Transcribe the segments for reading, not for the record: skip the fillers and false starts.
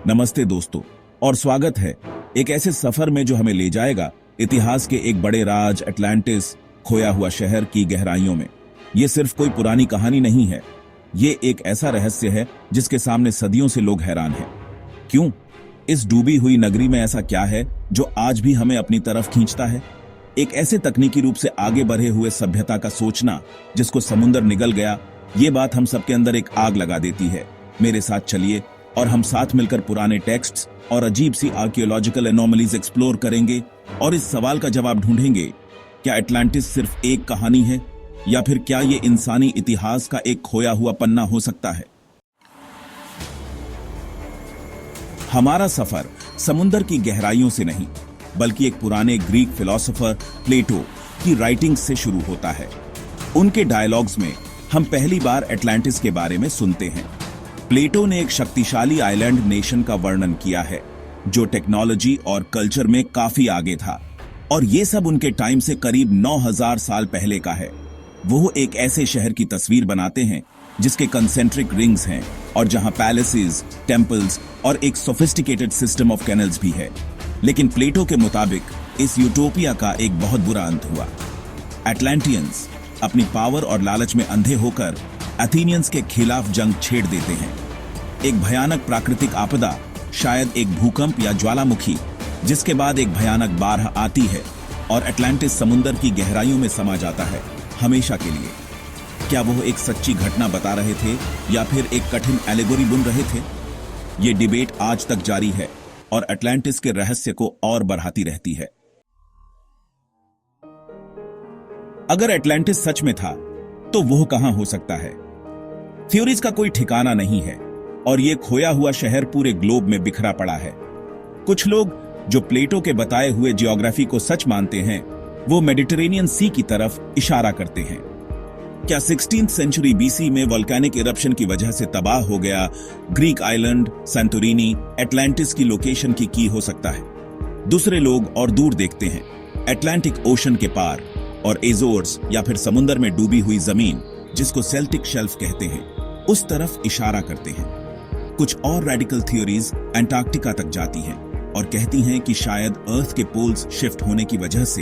नमस्ते दोस्तों, और स्वागत है एक ऐसे सफर में जो हमें ले जाएगा इतिहास के एक बड़े राज अटलांटिस, खोया हुआ शहर की गहराइयों में। ये सिर्फ कोई पुरानी कहानी नहीं है, ये एक ऐसा रहस्य है जिसके सामने सदियों से लोग हैरान हैं। क्यों? इस डूबी हुई नगरी में ऐसा क्या है जो आज भी हमें अपनी तरफ खींचता है? एक ऐसे तकनीकी रूप से आगे बढ़े हुए सभ्यता का सोचना जिसको समुंदर निगल गया, ये बात हम सबके अंदर एक आग लगा देती है। मेरे साथ चलिए और हम साथ मिलकर पुराने टेक्स्ट्स और अजीब सी आर्कियोलॉजिकल एनोमलीज एक्सप्लोर करेंगे और इस सवाल का जवाब ढूंढेंगे, क्या अटलांटिस सिर्फ एक कहानी है या फिर क्या ये इंसानी इतिहास का एक खोया हुआ पन्ना हो सकता है? हमारा सफर समुंदर की गहराइयों से नहीं बल्कि एक पुराने ग्रीक फिलोसोफर प्लेटो की राइटिंग्स से शुरू होता है। उनके डायलॉग्स में हम पहली बार अटलांटिस के बारे में सुनते हैं। प्लेटो ने एक शक्तिशाली आइलैंड नेशन का वर्णन किया है जो टेक्नोलॉजी और कल्चर में काफी आगे था, और ये सब उनके टाइम से करीब 9000 साल पहले का है। वो एक ऐसे शहर की तस्वीर बनाते हैं जिसके कंसेंट्रिक रिंग्स हैं और जहां पैलेसेस, टेम्पल्स और एक सोफिस्टिकेटेड सिस्टम ऑफ कैनल्स भी है। लेकिन प्लेटो के मुताबिक इस यूटोपिया का एक बहुत बुरा अंत हुआ। अटलांटियंस अपनी पावर और लालच में अंधे होकर एथेनियंस के खिलाफ जंग छेड़ देते हैं। एक भयानक प्राकृतिक आपदा, शायद एक भूकंप या ज्वालामुखी, जिसके बाद एक भयानक बाढ़ आती है और अटलांटिस समुंदर की गहराइयों में समा जाता है हमेशा के लिए। क्या वो एक सच्ची घटना बता रहे थे या फिर एक कठिन एलेगोरी बुन रहे थे? ये डिबेट आज तक जारी है और अटलांटिस के रहस्य को और बढ़ाती रहती है। अगर अटलांटिस सच में था तो वो कहां हो सकता है? थ्योरीज का कोई ठिकाना नहीं है और ये खोया हुआ शहर पूरे ग्लोब में बिखरा पड़ा है। कुछ लोग जो प्लेटो के बताए हुए जियोग्राफी को सच मानते हैं, वो मेडिटेरेनियन सी की तरफ इशारा करते हैं। क्या 16th सेंचुरी बीसी में वोल्केनिक इरप्शन की वजह से तबाह हो गया ग्रीक आइलैंड सैंटोरिनी अटलांटिस की लोकेशन की हो सकता है? दूसरे लोग और दूर देखते हैं, अटलांटिक ओशन के पार और एजोर्स या फिर समुंदर में डूबी हुई जमीन जिसको सेल्टिक शेल्फ कहते हैं, उस तरफ इशारा करते हैं। कुछ और रेडिकल थ्योरीज अंटार्कटिका तक जाती हैं और कहती हैं कि शायद अर्थ के पोल्स शिफ्ट होने की वजह से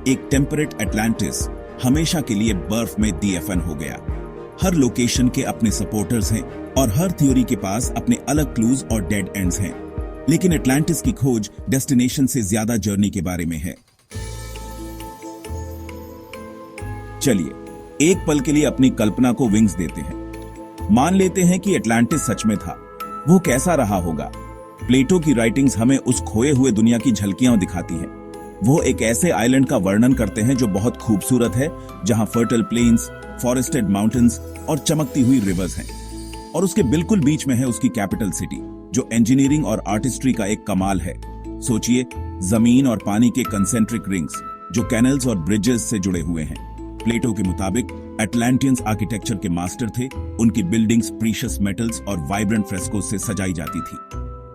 एक टेम्परेट अटलांटिस हमेशा के लिए बर्फ में डीएफएन हो गया। हर लोकेशन के अपने सपोर्टर्स हैं और हर थ्योरी के पास अपने अलग क्लूज और डेड एंड्स हैं, लेकिन अटलांटिस की खोज डेस्टिनेशन से ज्यादा जर्नी के बारे में है। चलिए एक पल के लिए अपनी कल्पना को विंग्स देते हैं। मान लेते हैं कि अटलांटिस सच में था। वो कैसा रहा होगा? प्लेटो की राइटिंग्स हमें उस खोए हुए दुनिया की झलकियां दिखाती हैं। वो एक ऐसे आइलैंड का वर्णन करते हैं जो बहुत खूबसूरत है, जहां फर्टल प्लेन्स, फॉरेस्टेड माउंटेन्स और चमकती हुई रिवर्स हैं, और उसके बिल्कुल बीच में है उसकी कैपिटल सिटी जो इंजीनियरिंग और आर्टिस्ट्री का एक कमाल है। सोचिए, जमीन और पानी के कंसेंट्रिक रिंग्स जो कैनल्स और ब्रिजेस से जुड़े हुए हैं। प्लेटो के मुताबिक अटलांटियंस आर्किटेक्चर के मास्टर थे। उनकी बिल्डिंग्स प्रीशियस मेटल्स और वाइब्रेंट फ्रेस्कोस से सजाई जाती थी।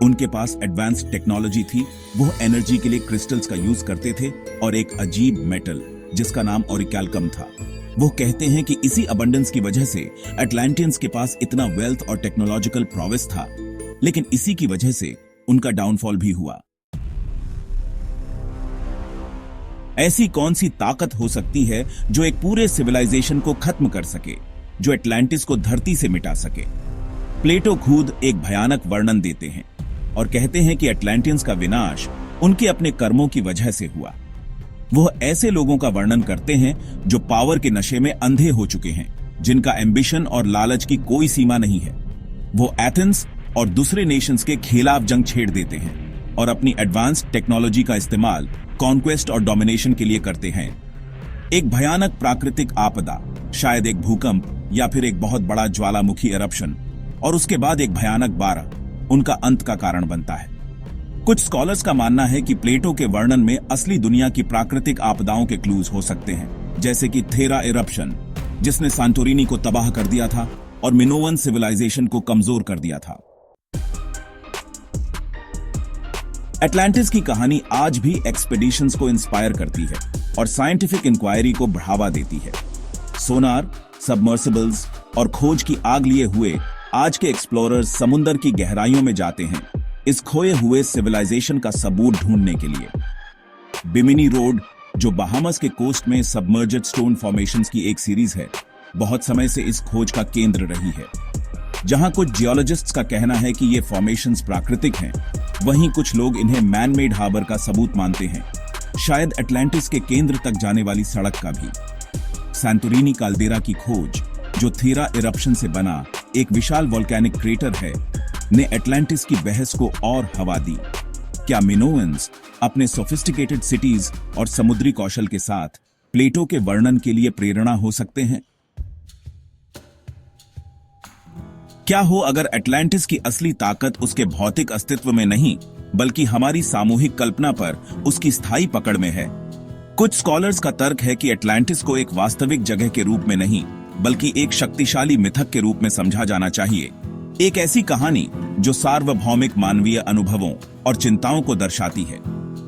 उनके पास एडवांस्ड टेक्नोलॉजी थी। वो एनर्जी के लिए क्रिस्टल्स का यूज करते थे और एक अजीब मेटल जिसका नाम ओरिकैल्कम था। वो कहते हैं कि इसी अबंडेंस की वजह से अटलांटियंस के पास इतना वेल्थ और टेक्नोलॉजिकल प्रोवेस था, लेकिन इसी की वजह से उनका डाउनफॉल भी हुआ। ऐसी कौन सी ताकत हो सकती है जो एक पूरे सिविलाइजेशन को खत्म कर सके, जो अटलांटिस को धरती से मिटा सके? प्लेटो खुद एक भयानक वर्णन देते हैं और कहते हैं कि अटलांटियंस का विनाश उनके अपने कर्मों की वजह से हुआ। वो ऐसे लोगों का वर्णन करते हैं जो पावर के नशे में अंधे हो चुके हैं, जिनका एम्बिशन और लालच की कोई सीमा नहीं है। वो एथेंस और दूसरे नेशंस के खिलाफ जंग छेड़ देते हैं और अपनी एडवांस्ड टेक्नोलॉजी का इस्तेमाल कॉन्क्वेस्ट और डोमिनेशन के लिए करते हैं। एक भयानक प्राकृतिक आपदा, शायद एक भूकंप या फिर एक बहुत बड़ा ज्वालामुखी इरप्शन, और उसके बाद एक भयानक बाढ़ उनका अंत का कारण बनता है। कुछ स्कॉलर्स का मानना है कि प्लेटो के वर्णन में असली दुनिया की प्राकृतिक आपदाओं के क्लूज हो सकते हैं, जैसे कि थेरा इरप्शन जिसने सांटोरिनी को तबाह कर दिया था और मिनोवन सिविलाइजेशन को कमजोर कर दिया था। अटलांटिस की कहानी आज भी एक्सपेडिशंस को इंस्पायर करती है और साइंटिफिक इंक्वायरी को बढ़ावा देती है। सोनार, सबमर्सिबल्स और खोज की आग लिए हुए आज के एक्सप्लोरर्स समुंदर की गहराइयों में जाते हैं इस खोए हुए सिविलाइजेशन का सबूत ढूंढने के लिए। बिमिनी रोड, जो बहामस के कोस्ट में सबमर्जेड स्टोन फॉर्मेशंस की एक सीरीज है, बहुत समय से इस खोज का केंद्र रही है। जहां कुछ जियोलॉजिस्ट्स का कहना है कि ये फॉर्मेशंस प्राकृतिक हैं, वहीं कुछ लोग इन्हें मैन मेड हार्बर का सबूत मानते हैं, शायद अटलांटिस के केंद्र तक जाने वाली सड़क का भी। सैंटोरिनी काल्डेरा की खोज, जो थेरा इरप्शन से बना एक विशाल वोल्केनिक क्रेटर है, ने अटलांटिस की बहस को और हवा दी। क्या मिनोअन्स अपने सोफिस्टिकेटेड सिटीज और समुद्री कौशल के साथ प्लेटो के वर्णन के लिए प्रेरणा हो सकते हैं? क्या हो अगर अटलांटिस की असली ताकत उसके भौतिक अस्तित्व में नहीं, बल्कि हमारी सामूहिक कल्पना पर उसकी स्थायी पकड़ में है? कुछ स्कॉलर्स का तर्क है कि अटलांटिस को एक वास्तविक जगह के रूप में नहीं, बल्कि एक शक्तिशाली मिथक के रूप में समझा जाना चाहिए। एक ऐसी कहानी जो सार्वभौमिक मानवीय अनुभवों और चिंताओं को दर्शाती है।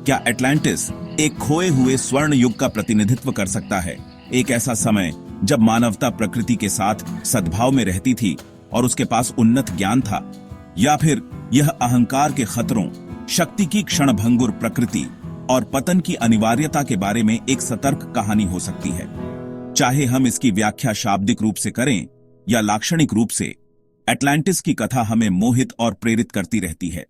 क्या अटलांटिस एक खोए हुए स्वर्ण युग का प्रतिनिधित्व कर सकता है? एक ऐसा समय जब मानवता प्रकृति के साथ सद्भाव में रहती थी और उसके पास उन्नत ज्ञान था? या फिर यह अहंकार के खतरों, शक्ति की क्षणभंगुर प्रकृति और पतन की अनिवार्यता के बारे में एक सतर्क कहानी हो सकती है? चाहे हम इसकी व्याख्या शाब्दिक रूप से करें या लाक्षणिक रूप से, अटलांटिस की कथा हमें मोहित और प्रेरित करती रहती है।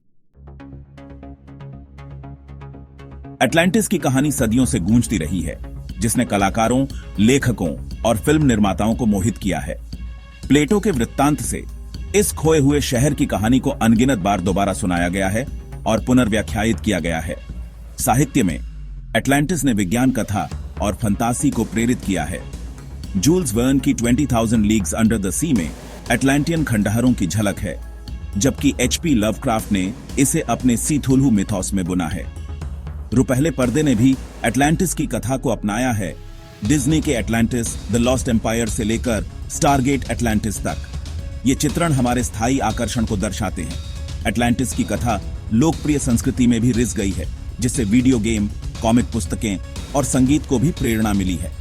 अटलांटिस की कहानी सदियों से गूंजती रही है, जिसने कलाकारों, लेखकों और फिल्म निर्माताओं को मोहित किया है। प्लेटो के वृत्तांत से इस खोए हुए शहर की कहानी को अनगिनत बार दोबारा सुनाया गया है और पुनर्व्याख्यायित किया गया है। साहित्य में अटलांटिस ने विज्ञान कथा और फंतासी को प्रेरित किया है। जूल्स वर्न की 20,000 लीग्स अंडर द सी में अटलांटियन खंडहरों की झलक है, जबकि HP लवक्राफ्ट ने इसे अपने सीथुलहू मिथोस में बुना है। रुपहले पर्दे ने भी अटलांटिस की कथा को अपनाया है। डिज्नी के अटलांटिस, द लॉस्ट एम्पायर से लेकर स्टारगेट अटलांटिस तक, ये चित्रण हमारे स्थायी आकर्षण को दर्शाते हैं। अटलांटिस की कथा लोकप्रिय संस्कृति में भी रिस गई है, जिससे वीडियो गेम, कॉमिक पुस्तकें और संगीत को भी प्रेरणा मिली है।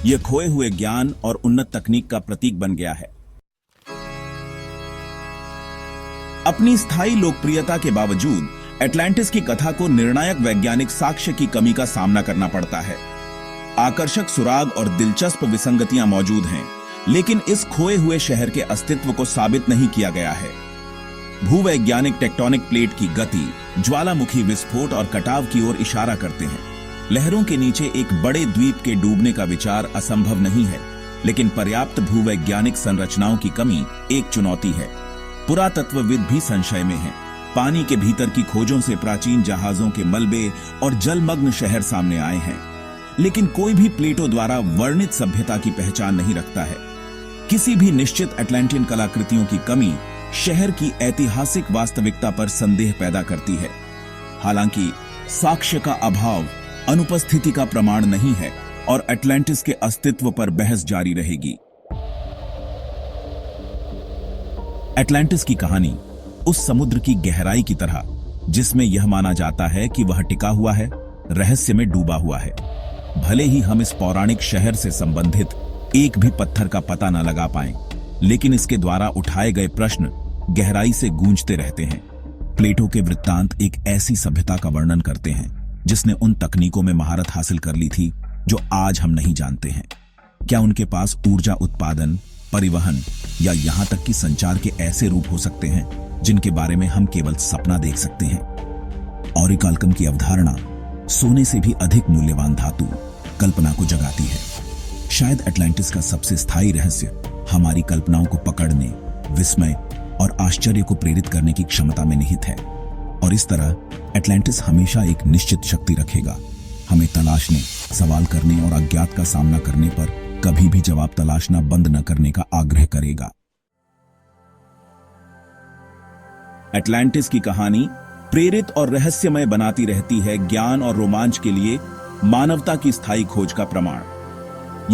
यह खोए हुए ज्ञान और उन्नत तकनीक का प्रतीक बन गया है। अपनी स्थायी लोकप्रियता के बावजूद अटलांटिस की कथा को निर्णायक वैज्ञानिक साक्ष्य की कमी का सामना करना पड़ता है। आकर्षक सुराग और दिलचस्प विसंगतियां मौजूद हैं, लेकिन इस खोए हुए शहर के अस्तित्व को साबित नहीं किया गया है। भूवैज्ञानिक टेक्टोनिक प्लेट की गति, ज्वालामुखी विस्फोट और कटाव की ओर इशारा करते हैं। लहरों के नीचे एक बड़े द्वीप के डूबने का विचार असंभव नहीं है, लेकिन पर्याप्त भूवैज्ञानिक संरचनाओं की कमी एक चुनौती है। पुरातत्वविद भी संशय में हैं। पानी के भीतर की खोजों से प्राचीन जहाजों के मलबे और जलमग्न शहर सामने आए हैं, लेकिन कोई भी प्लेटो द्वारा वर्णित सभ्यता की पहचान नहीं रखता है। किसी भी निश्चित अटलांटियन कलाकृतियों की कमी शहर की ऐतिहासिक वास्तविकता पर संदेह पैदा करती है। हालांकि साक्ष्य का अभाव अनुपस्थिति का प्रमाण नहीं है और अटलांटिस के अस्तित्व पर बहस जारी रहेगी। अटलांटिस की कहानी उस समुद्र की गहराई की तरह, जिसमें यह माना जाता है कि वह टिका हुआ है, रहस्य में डूबा हुआ है। भले ही हम इस पौराणिक शहर से संबंधित एक भी पत्थर का पता न लगा पाएं, लेकिन इसके द्वारा उठाए गए प्रश्न गहराई से गूंजते रहते हैं। प्लेटो के वृत्तांत एक ऐसी सभ्यता का वर्णन करते हैं जिसने उन तकनीकों में महारत हासिल कर ली थी जो आज हम नहीं जानते हैं। क्या उनके पास ऊर्जा उत्पादन, परिवहन या यहां तक कि संचार के ऐसे रूप हो सकते हैं जिनके बारे में हम केवल सपना देख सकते हैं? ऑरिकाल्कम की अवधारणा, सोने से भी अधिक मूल्यवान धातु, कल्पना को जगाती है। शायद अटलांटिस का सबसे स्थायी रहस्य हमारी कल्पनाओं को पकड़ने, विस्मय और आश्चर्य को प्रेरित करने की क्षमता में निहित है। और इस तरह अटलांटिस हमेशा एक निश्चित शक्ति रखेगा, हमें तलाशने, सवाल करने और अज्ञात का सामना करने पर कभी भी जवाब तलाशना बंद न करने का आग्रह करेगा। अटलांटिस की कहानी प्रेरित और रहस्यमय बनाती रहती है, ज्ञान और रोमांच के लिए मानवता की स्थायी खोज का प्रमाण।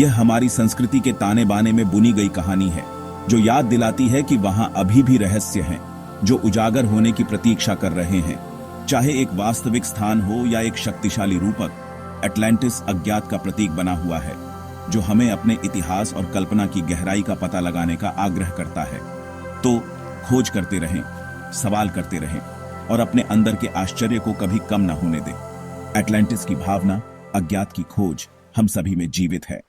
यह हमारी संस्कृति के ताने बाने में बुनी गई कहानी है, जो याद दिलाती है कि वहां अभी भी रहस्य हैं, जो उजागर होने की प्रतीक्षा कर रहे हैं। चाहे एक वास्तविक स्थान हो या एक शक्तिशाली रूपक, अटलांटिस अज्ञात का प्रतीक बना हुआ है, जो हमें अपने इतिहास और कल्पना की गहराई का पता लगाने का आग्रह करता है। तो खोज करते रहें, सवाल करते रहें और अपने अंदर के आश्चर्य को कभी कम न होने दें। एटलांटिस की भावना, अज्ञात की खोज हम सभी में जीवित है।